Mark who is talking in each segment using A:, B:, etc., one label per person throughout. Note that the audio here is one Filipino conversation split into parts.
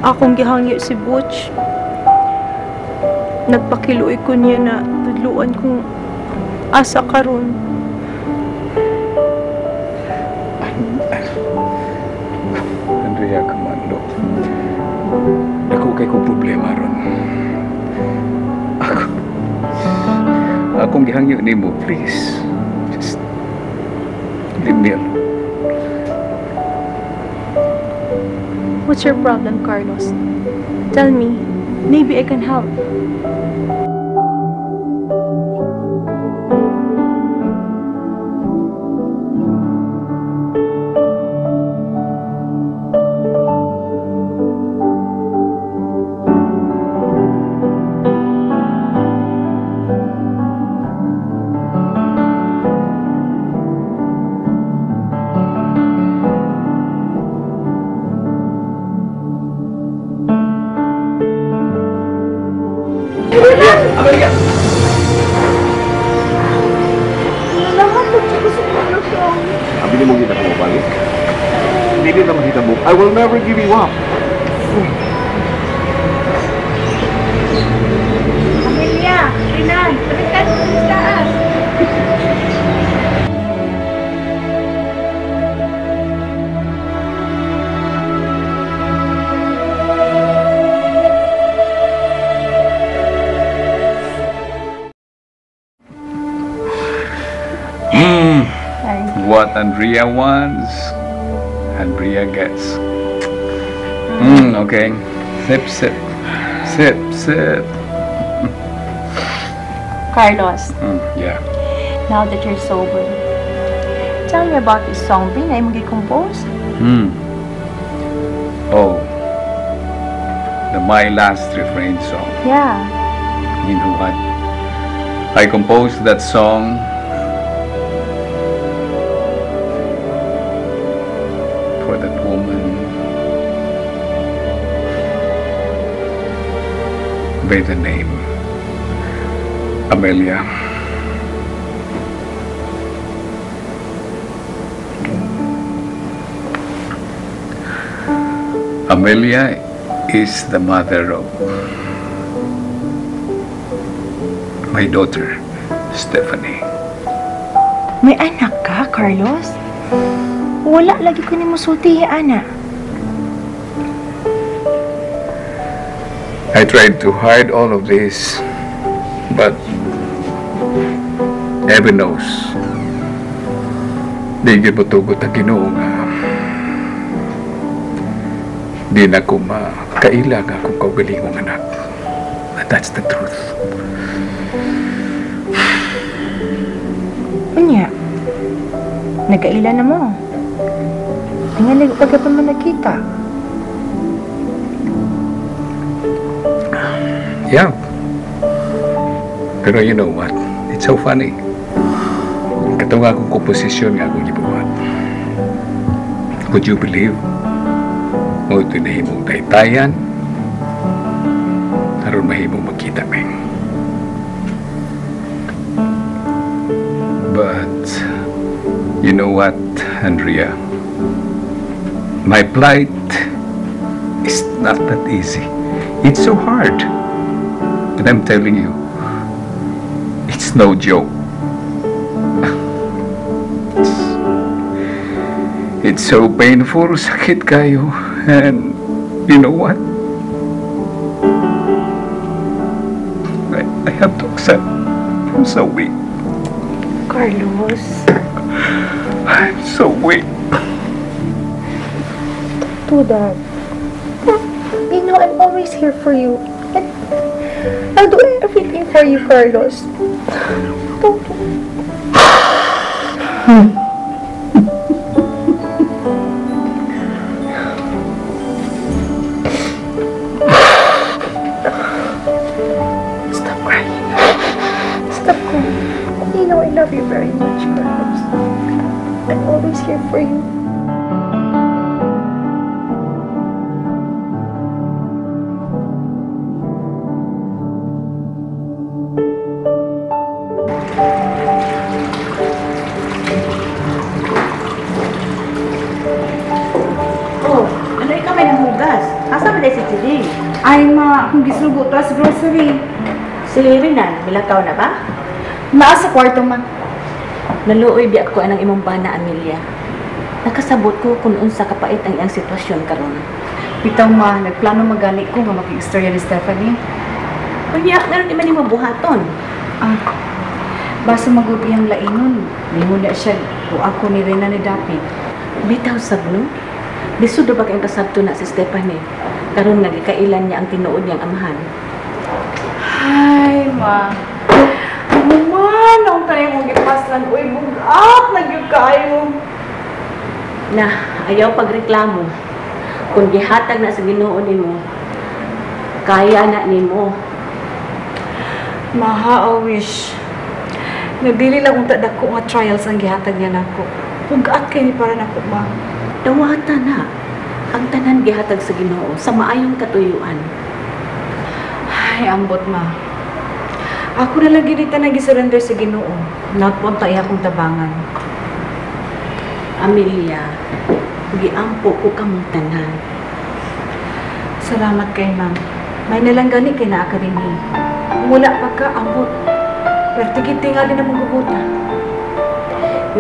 A: Akong gihangyo si Butch. Nagpakiluoy ko niya na tudluan kong asa karon.
B: Andrea, come on, look. Ako kay ko problema ron. Akong gihangyo nimo, please. Just leave me alone.
A: What's your problem, Carlos? Tell me. Maybe I can help.
B: Amelia! Sabi mo kita mo balik? Hindi naman kita mo. I will never give you up.
A: Amelia! Rinan! Balik ka sa taas!
B: What Andrea wants, Andrea gets. Okay. Sip, sip. Sip, sip.
A: Carlos,
B: Yeah.
A: now that you're sober, tell me about this song na imong gi-compose.
B: Oh. The My Last Refrain song.
A: Yeah.
B: You know what? I composed that song for that woman by the name Amelia. Amelia is the mother of my daughter, Stephanie.
A: May anak ka, Carlos? Wala lagi ko ni musulti, ana.
B: I tried to hide all of this, but heaven knows. Di gibutugot ang Ginoo nga di na ko makailag akong kaugalingong anak. But that's the truth.
A: Unya, nagkaila na mo. Tingnan lang pagka pa man nakita.
B: Yeah. Pero you know what? It's so funny. Katong akong komposisyon nga akong gibuhat. Would you believe? O ito nahimong taytayan aron mahimong magkita meng. But you know what, Andrea? My plight is not that easy. It's so hard. And I'm telling you, it's no joke. It's so painful, sakit kayo. And you know what? I have to accept I'm so weak.
A: Carlos.
B: I'm so weak.
A: Do that. You know, I'm always here for you. And I'll do everything for you, Carlos. Don't. Stop crying. Stop crying. You know I love you very much, Carlos. I'm always here for you.
C: na si Chidi.
D: Ay, ma, akong gisugo to sa grocery.
C: Si Rinan, milakaw na ba?
D: Naa sa kwarto, ma.
C: Naluoy biya ko anang imong bana, Amelia. Nakasabot ko kung unsa kapait ang iyang sitwasyon karon.
D: Bitaw, ma, nagplano magali ko nga mag-istorya ni Stephanie.
C: Kunya, naroon di man yung mabuhaton.
D: Ah, basta magubi ang lainon. Limuna siya o ako ni Rena ni Dapi.
C: Bitaw sabno. Bisudo ba kayong kasabto na si Stephanie? Karon nga gikailan niya ang tinuod niyang amahan.
D: Ay, ma. Man, ang tayo mong ipaslan. Uy, bugak, nagyug kayo.
C: Na, ayaw pagreklamo. Kung gihatag na sa Ginoo nimo, kaya na nimo.
D: Maha, I wish. Nagdili lang kung tadako nga trials ang gihatag niya nako. Bugak kayo ni para nako, ma.
C: Dawata na. Ang tanan gihatag sa Ginoo sa maayong katuyuan.
D: Ay, ambot, ma. Ako na lang ginita nag-surrender sa Ginoo. Nagpunta iya akong tabangan.
C: Amelia, giampo ko kamong tanan.
D: Salamat kay ma'am. May nalanggani kay na akademi. Mula pa ka, ambot. Pero tigit-tingali na mong gubuta.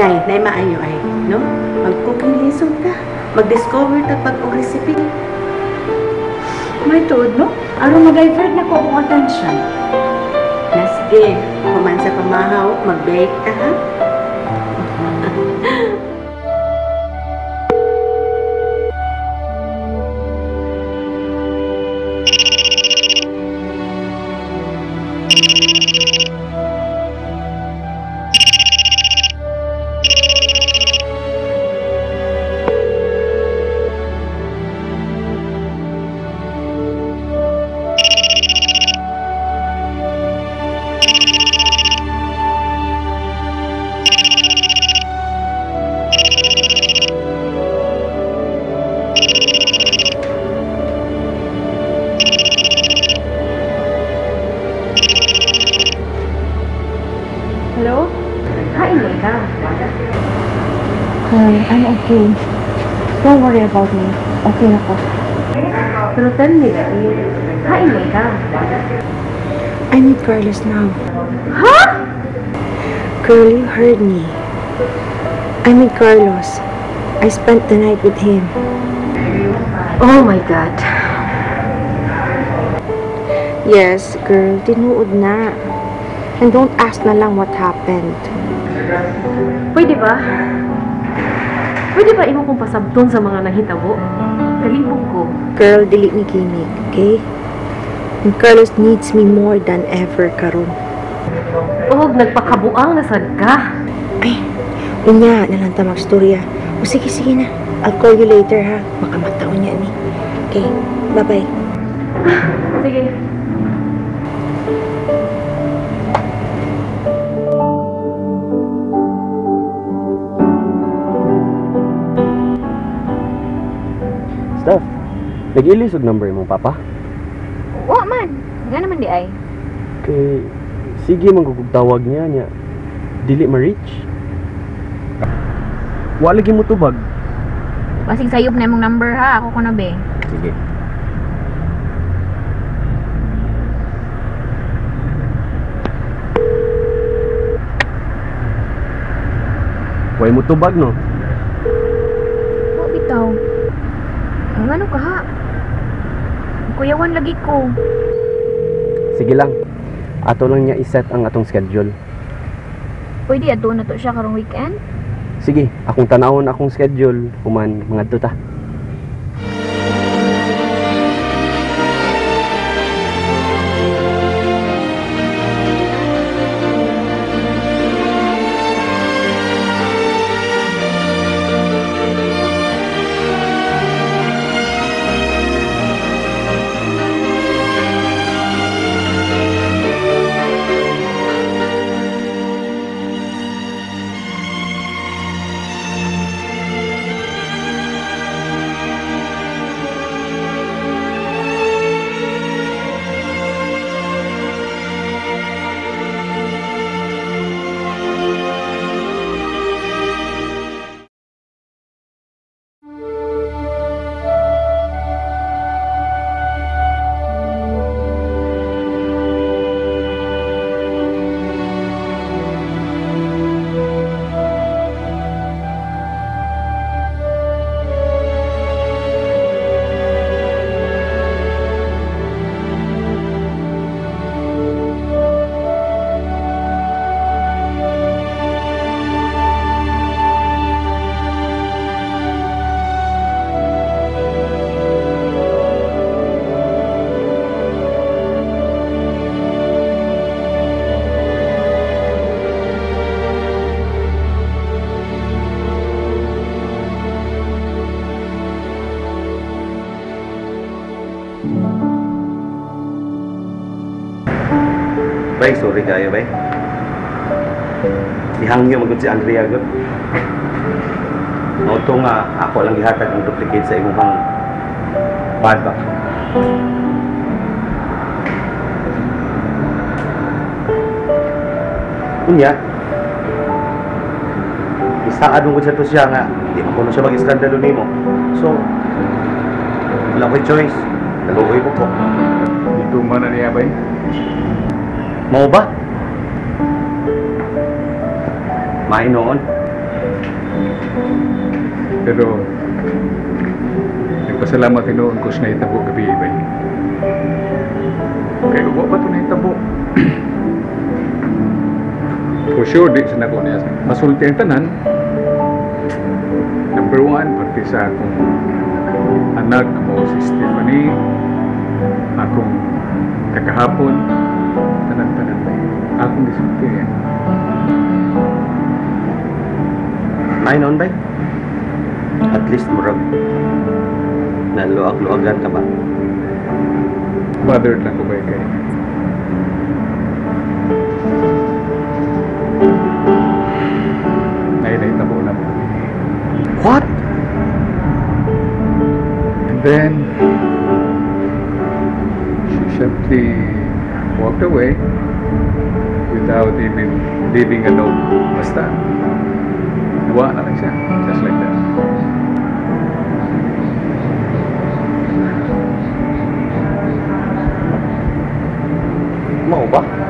C: Nay maayo ay, no? Mag-cooking lesson ta. Mag-discover ta pag-og recipe.
D: May tuod, no? Aron mag-divert na ko akong attention.
C: Na sige, kuman sa pamahaw, mag-bake ka ha?
A: Hello? Hi, Leka. I'm okay. Don't worry about me. Okay na ko. Pero tell me, hi, Leka.
E: I need Carlos now.
A: Huh?
E: Girl, you heard me. I need Carlos. I spent the night with him.
A: Oh my God.
E: Yes, girl, tinuod na. And don't ask na lang what happened.
A: Pwede ba? Pwede ba imo kong pasabton sa mga nahitabo? Kalibog ko.
E: Girl, dili ni kinig, okay? And Carlos needs me more than ever karon.
A: Og nagpakabuang na sad ka.
E: Ay, unya, nalanta magstorya. O sige, sige na. I'll call you later, ha? Baka mataon niya ni. Okay, bye-bye.
A: Sige.
F: Steph, nag-ilis og number mo, papa?
A: Wa man. Nga naman di ay.
F: Kay, sige manggugugtawag niya. Dili ma-reach. Wala lagi mo tubag.
A: Basig sayop na imong number ha. Ako ko na be.
F: Sige. Way mo tubag, no?
A: Wa bitaw. Ang ano ka ha? Kuyawan lagi ko.
F: Sige lang. Ato lang niya iset ang atong schedule.
A: Pwede ato na to siya karong weekend?
F: Sige, akong tanawon akong schedule. Human, mga ta.
G: Bay, sorry kayo, bay. Ihangyo magod si Andrea gud. Auto nga ako lang gihatag ang duplicate sa imong pad ba. Unya. Isaad mo sa to siya nga di mo kuno siya mag-iskandalo nimo. So, wala ko'y choice. Naluoy ko po.
B: Dito man na niya, bay.
G: Mau ba? Mainoon.
B: Pero, nagpasalamat tinoon ko sa naitabo gabi, bay. Kaya huwag ba ito naitabo? For sure, di sa nako niya. Masulti ang tanan. Number one, pati sa akong anak mo si Stephanie, akong kakahapon, tanan-tanan bay. Akong gisulti yan.
G: Mainoon ba? At least murag naluag-luagan ka ba?
B: Bothered lang ko ba kay naitabo na mo.
G: What?
B: And then she simply walked away without even leaving a note. Basta nawa na lang siya, just like that.
G: Mau ba?